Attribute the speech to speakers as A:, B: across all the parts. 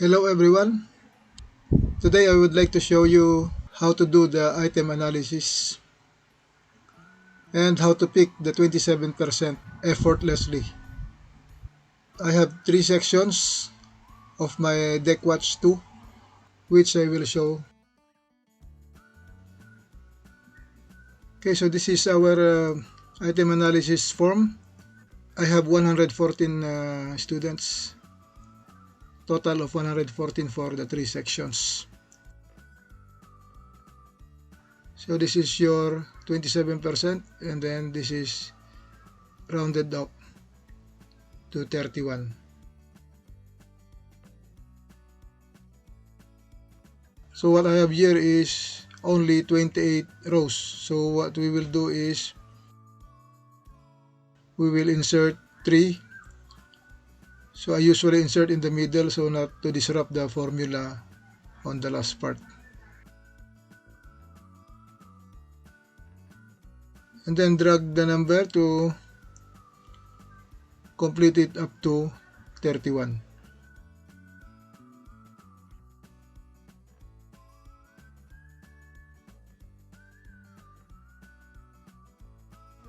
A: Hello everyone. Today I would like to show you how to do the item analysis and how to pick the 27% effortlessly. I have three sections of my deck watch 2 which I will show. Okay, so this is our item analysis form. I have 114 students, total of 114 for the three sections. So this is your 27% and then this is rounded up to 31. So what I have here is only 28 rows. So what we will do is we will insert 3. So I usually insert in the middle so not to disrupt the formula on the last part. And then drag the number to complete it up to 31.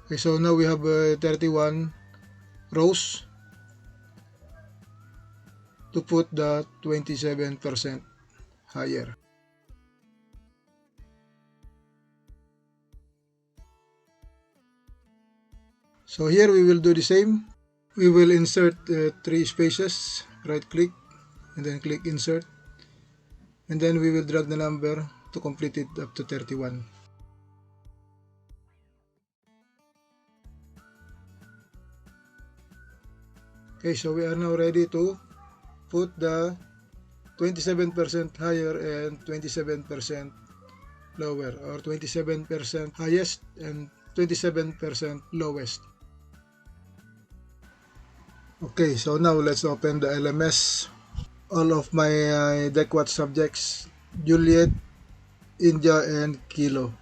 A: Okay, so now we have 31 rows to put the 27% higher. So here we will do the same. We will insert 3 spaces, right click and then click insert, and then we will drag the number to complete it up to 31. Okay, so we are now ready to put the 27% higher and 27% lower, or 27% highest and 27% lowest. Okay, so now let's open the LMS. All of my DECWAT subjects, Juliet, India, and Kilo.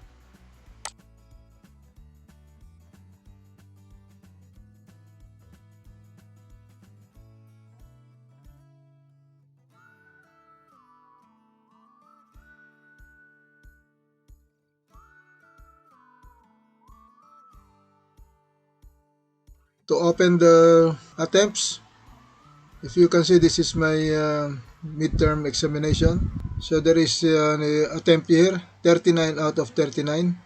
A: To open the attempts, if you can see, this is my midterm examination. So there is an attempt here, 39 out of 39.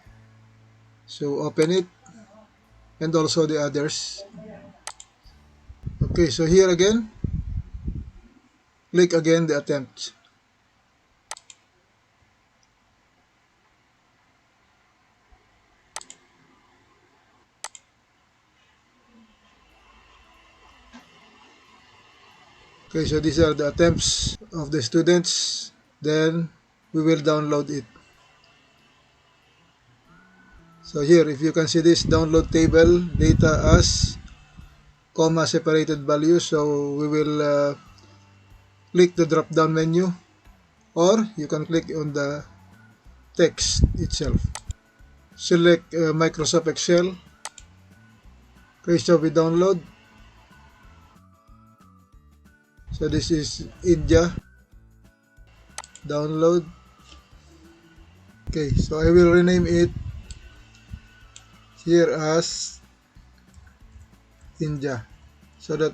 A: So open it and also the others. Okay, so here again, click again the attempt. Okay, so these are the attempts of the students. Then we will download it. So here, if you can see this download table, data as comma separated values. So we will click the drop down menu, or you can click on the text itself. Select Microsoft Excel. Okay, so we download. So this is India. Download. Okay, so I will rename it here as India so that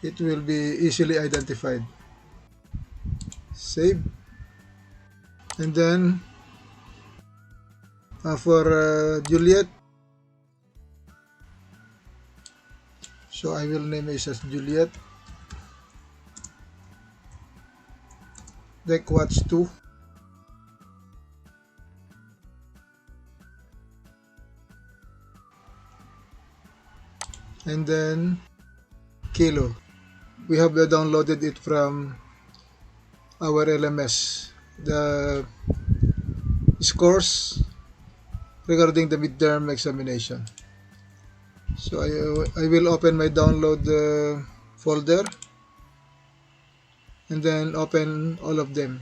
A: it will be easily identified. Save. And then for Juliet, so I will name it as Juliet. Deck Watch 2. And then Kilo. We have downloaded it from our LMS. The scores regarding the midterm examination. So I will open my download folder and then open all of them.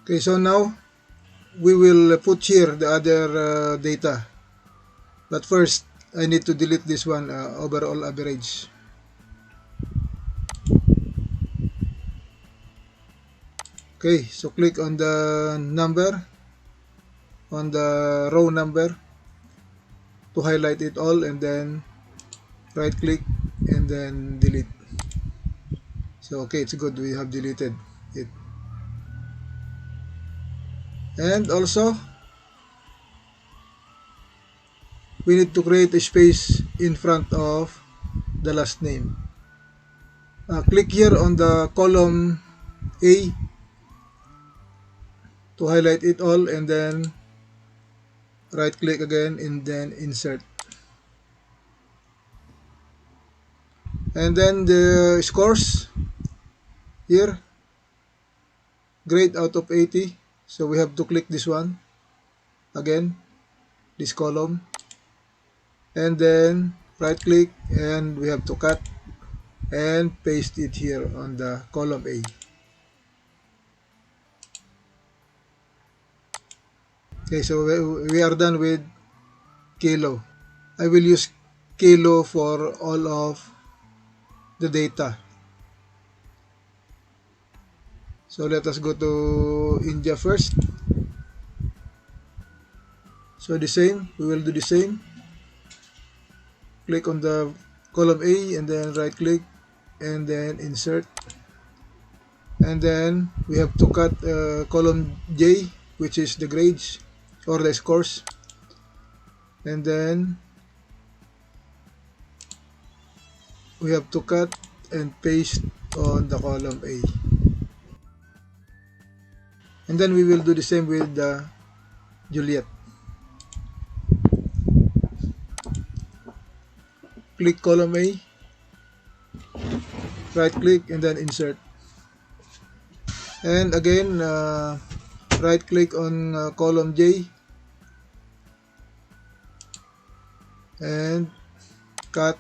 A: Okay, so now we will put here the other data. But first, I need to delete this one, overall average. Okay, so click on the number, on the row number to highlight it all, and then right click and then delete. So okay, it's good, we have deleted it. And also, we need to create a space in front of the last name. Click here on the column A to highlight it all, and then right click again and then insert. And then the scores here, grade out of 80. So we have to click this one again, this column, and then right click, and we have to cut and paste it here on the column A. Okay, so we are done with kilo. I will use kilo for all of the data. So let us go to India first. So the same, we will do the same. Click on the column A and then right click and then insert. And then we have to cut column J, which is the grades or the scores. And then we have to cut and paste on the column A. And then we will do the same with the Juliet. Click column A, right click and then insert. And again, right click on column J and cut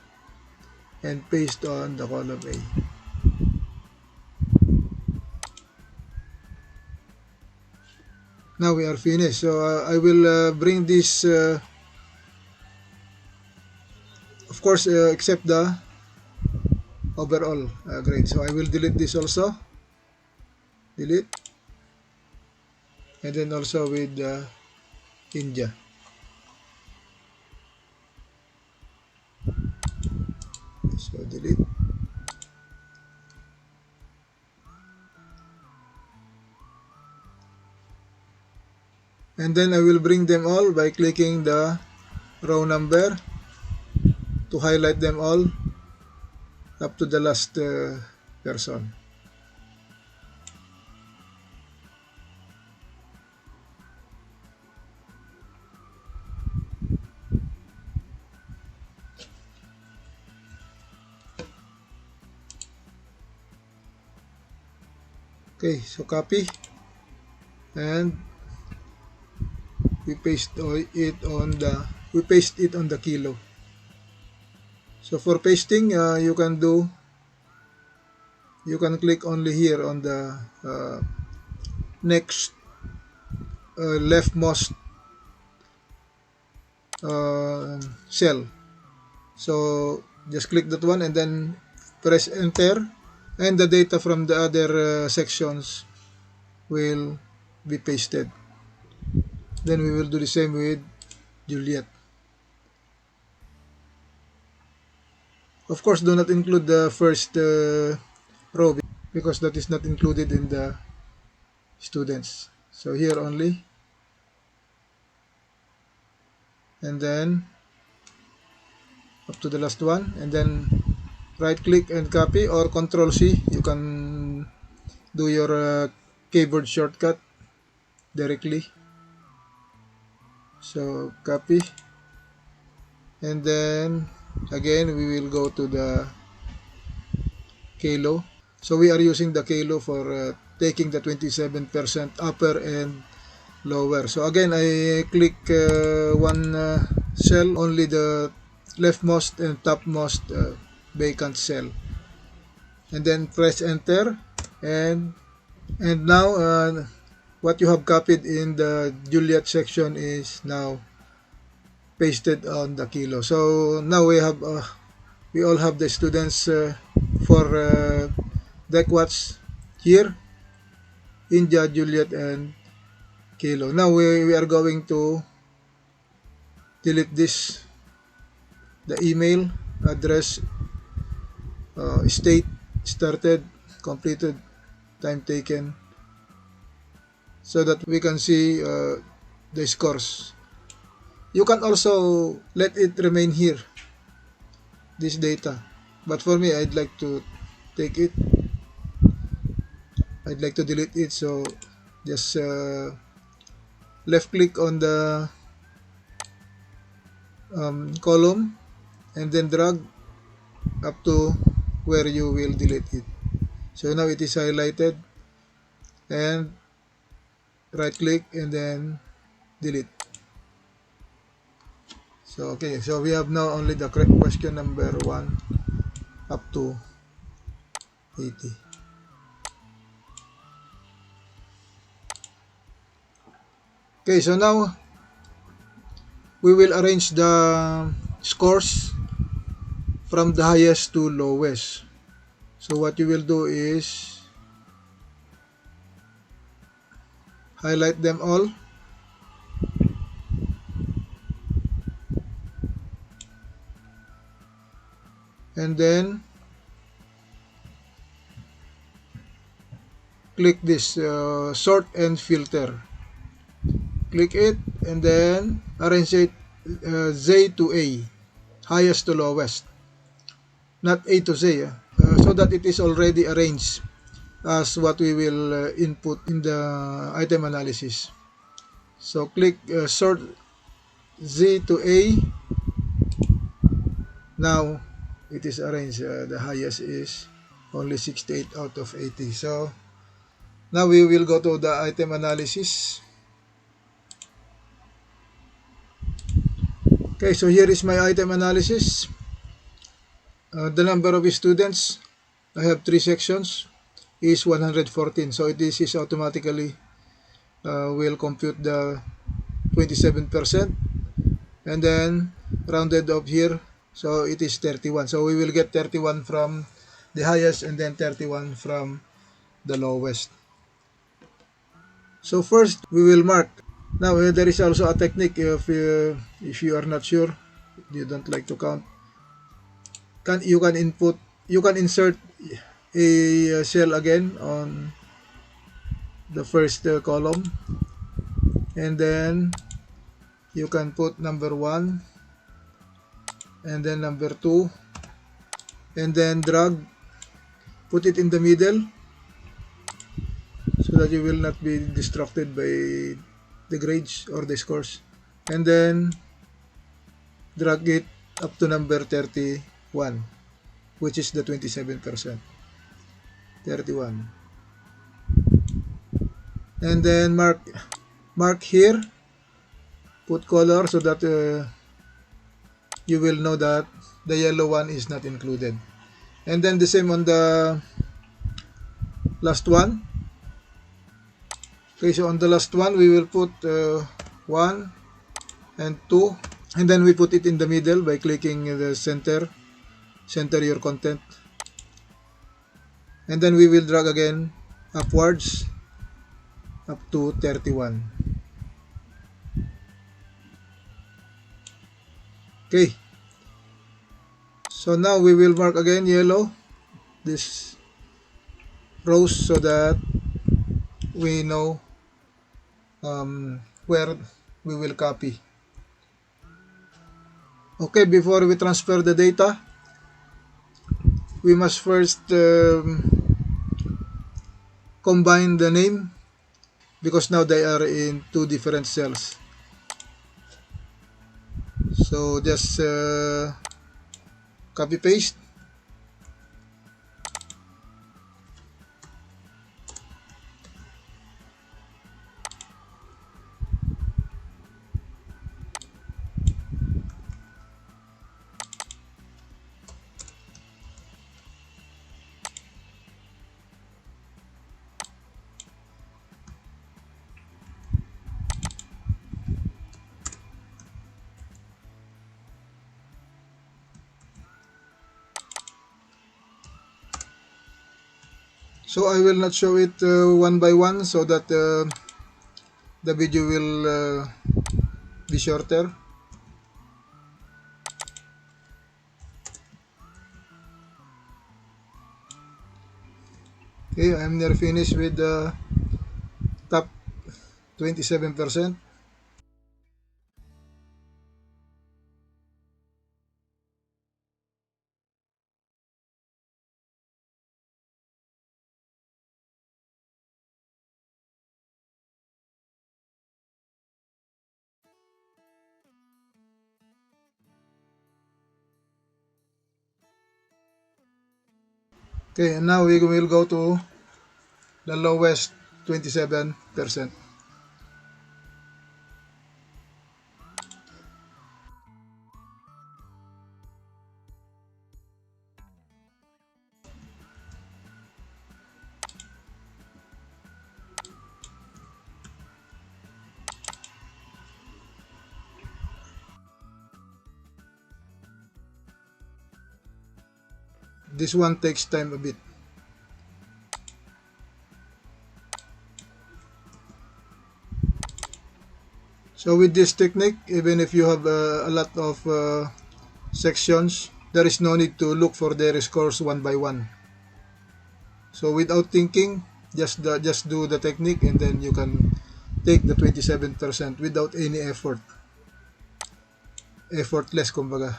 A: and paste on the column A. Now we are finished. So I will bring this, of course, except the overall grade. So I will delete this also. Delete. And then also with India. So delete. And then I will bring them all by clicking the row number to highlight them all up to the last person. Okay, so copy and we paste it on the kilo. So for pasting, you can click only here on the next leftmost cell. So just click that one and then press enter, and the data from the other sections will be pasted. Then we will do the same with Juliet. Of course, do not include the first row because that is not included in the students. So here only, and then up to the last one, and then right click and copy, or control C. You can do your keyboard shortcut directly. So copy, and then again we will go to the kilo. So we are using the kilo for taking the 27% upper and lower. So again, I click one cell, only the leftmost and topmost vacant cell, and then press enter, and now what you have copied in the Juliet section is now pasted on the kilo. So now we all have the students for deck watch here, India, Juliet, and kilo. Now we are going to delete this, the email address, state, started, completed, time taken, so that we can see the scores. You can also let it remain here, this data. But for me, I'd like to take it. I'd like to delete it. So just left click on the column and then drag up to where you will delete it. So now it is highlighted, and right click and then delete. So okay, so we have now only the correct question number 1 up to 80. Okay, so now we will arrange the scores from the highest to lowest. So what you will do is highlight them all, and then click this sort and filter. Click it and then arrange it Z to A, highest to lowest, not A to Z, so that it is already arranged as what we will input in the item analysis. So click sort Z to A. Now it is arranged. The highest is only 68 out of 80. So now we will go to the item analysis. Okay, so here is my item analysis. The number of students, I have 3 sections, is 114. So this is automatically will compute the 27%, and then rounded up here, so it is 31. So we will get 31 from the highest and then 31 from the lowest. So first we will mark. Now there is also a technique. If you are not sure, you don't like to count, you can insert a cell again on the first column, and then you can put number 1 and then number 2, and then drag, put it in the middle so that you will not be distracted by the grades or the scores, and then drag it up to number 31, which is the 27%. 31, and then mark here, put color so that you will know that the yellow one is not included, and then the same on the last one. Okay, so on the last one we will put 1 and 2, and then we put it in the middle by clicking the center your content, and then we will drag again upwards up to 31. Okay, so now we will mark again yellow this rows so that we know where we will copy. Okay, before we transfer the data, we must first combine the name, because now they are in 2 different cells. So just copy paste, So I will not show it one by one so that the video will be shorter. Okay, I'm near finished with the top 27%. Okay, and now we will go to the lowest 27%. This one takes time a bit. So with this technique, even if you have a lot of sections, there is no need to look for their scores one by one. So without thinking, just do the technique and then you can take the 27% without any effort. Effortless kumbaga.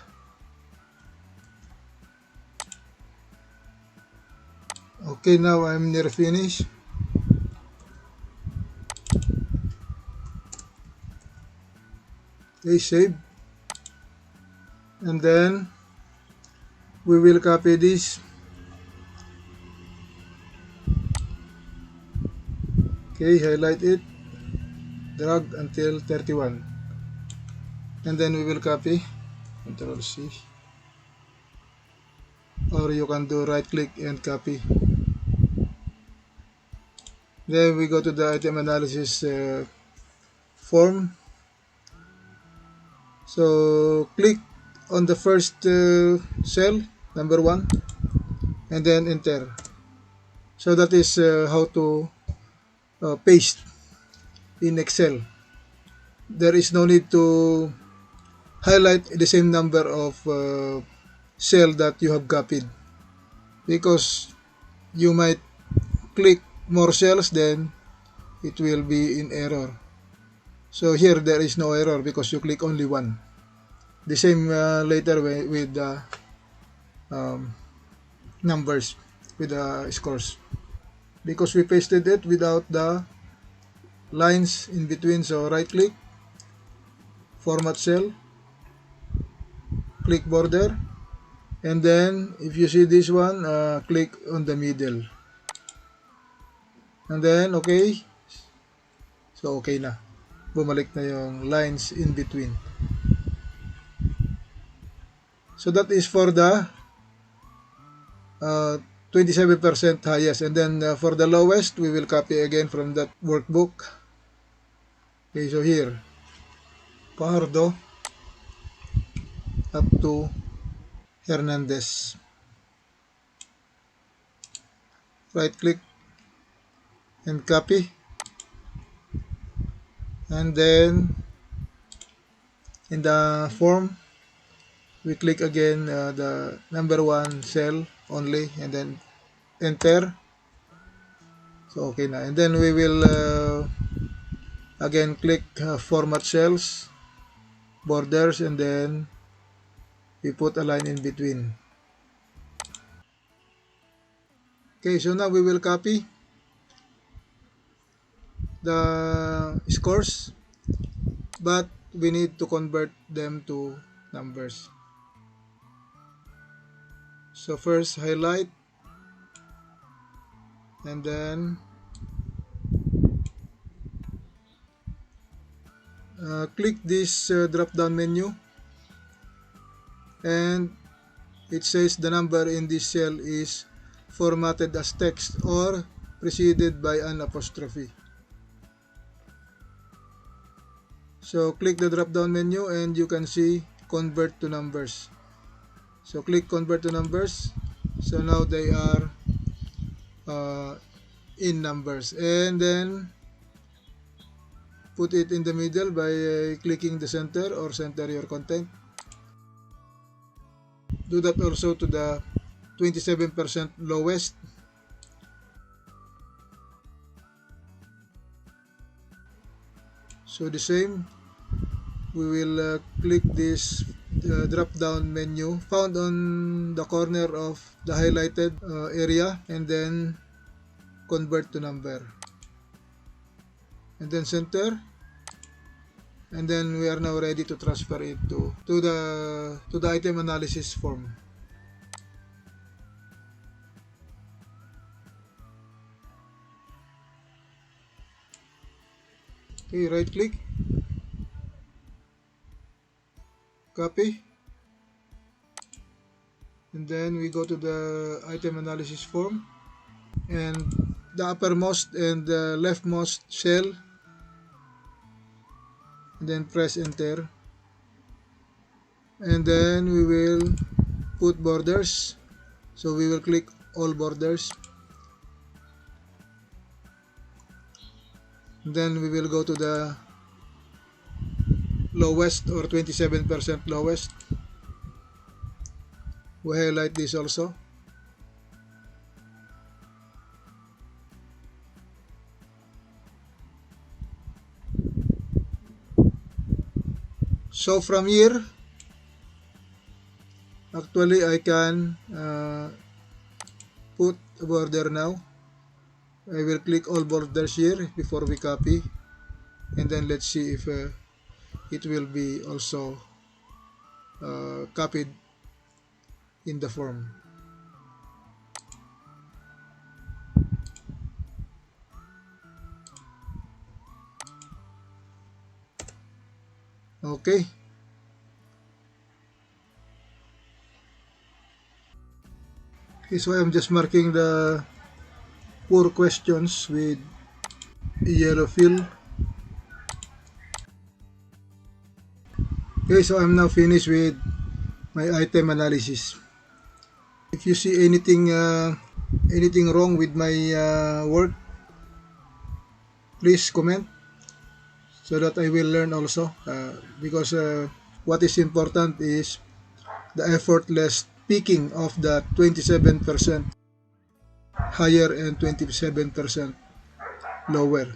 A: Okay, now I'm near finish. Okay, save. And then we will copy this. Okay, highlight it. Drag until 31. And then we will copy. Control C. Or you can do right click and copy. Then we go to the item analysis form. So click on the first cell, number 1, and then enter. So that is how to paste in Excel. There is no need to highlight the same number of cell that you have copied, because you might click more cells, then it will be in error. So here there is no error because you click only one. The same later with the um, numbers, with the scores, because we pasted it without the lines in between. So right click, format cell, click border, and then if you see this one, click on the middle, and then okay. So okay na, bumalik na yung lines in between. So that is for the 27% highest, and then for the lowest we will copy again from that workbook. Okay, so here Pardo up to Hernandez. Right click and copy, and then in the form we click again the number 1 cell only, and then enter. So okay na, and then we will again click format cells, borders, and then we put a line in between. Okay, so now we will copy the scores, but we need to convert them to numbers. So first highlight, and then click this drop down menu, and it says the number in this cell is formatted as text or preceded by an apostrophe. So click the drop down menu and you can see convert to numbers. So click convert to numbers. So now they are uh, in numbers, and then put it in the middle by clicking the center or center your content. Do that also to the 27% lowest. So the same, we will click this drop down menu found on the corner of the highlighted area, and then convert to number, and then center, and then we are now ready to transfer it to the item analysis form. Okay, right click, copy, and then we go to the item analysis form, and the uppermost and the leftmost cell, and then press enter, and then we will put borders. So we will click all borders, then we will go to the lowest or 27% lowest. We highlight this also. So from here, actually I can put a border now. I will click all borders here before we copy, and then let's see if it will be also copied in the form. Okay. Okay, so I'm just marking the 4 questions with yellow fill. Okay, so I'm now finished with my item analysis. If you see anything wrong with my work, please comment so that I will learn also. Because what is important is the effortless picking of the 27% higher and 27% lower.